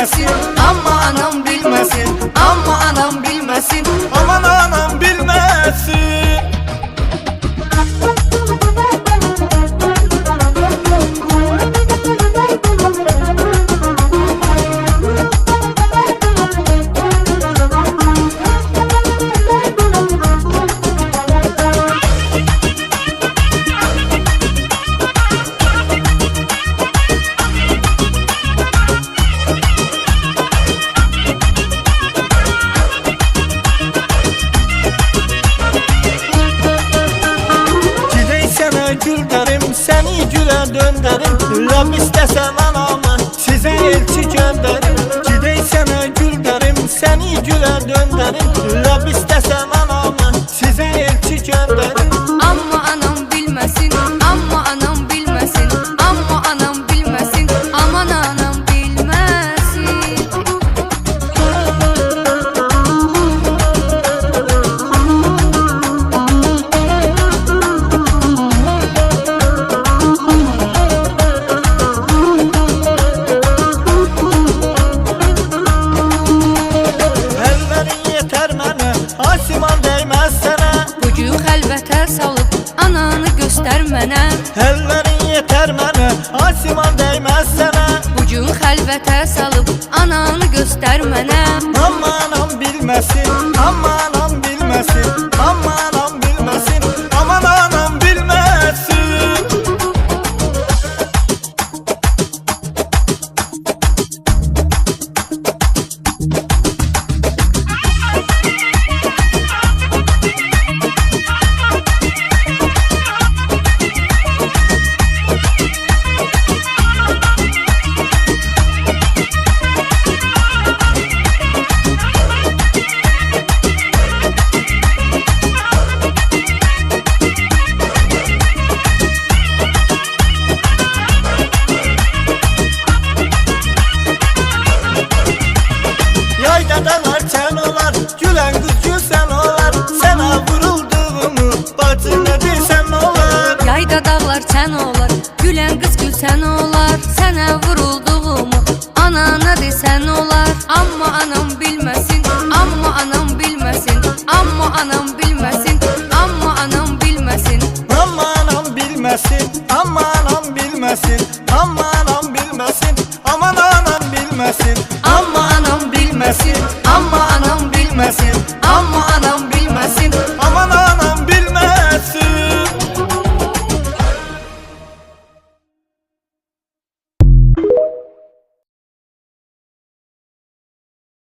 bilməsin, amma anam bilməsin, amma anam bilməsin, aman anam bilməsin. Gül derim, seni gülə döndərim, Rəbb istəsən anamı sizə elçi göndərim. Gidək sənə gül derim, səni gülə döndərim, Rəbb istəsən anamı sizə elçi göndərim. amma anam bilməsin, amma anam bilməsin, amma anam bilməsin, aman anam bilməsin. Əllərin yetər mənə, asiman dəyməz sənə. Bu gün xəlvətə salıb ananı göstər mənə. Əllərin yetər mənə, asiman dəyməz sənə. Bu gün xəlvətə salıb ananı göstər mənə. Amma anam bilməsin, amma anam bilməsin, amma anam bilməsin, aman anam bilməsin. Yaydalar sən olar, gülən qız gül sən olar, sənə vurulduğumu bacı nə desən olar. Yayda dağlar çən olar, gülən qız gülsən olar, sənə vurulduğumu anana desən olar. Amma anam bilməsin, amma anam bilməsin, amma anam bilməsin, amma anam bilməsin. Amma anam bilməsin, amma anam bilməsin, amma anam bilməsin, aman anam bilməsin, Amma anam bilməsin, amma anam bilməsin,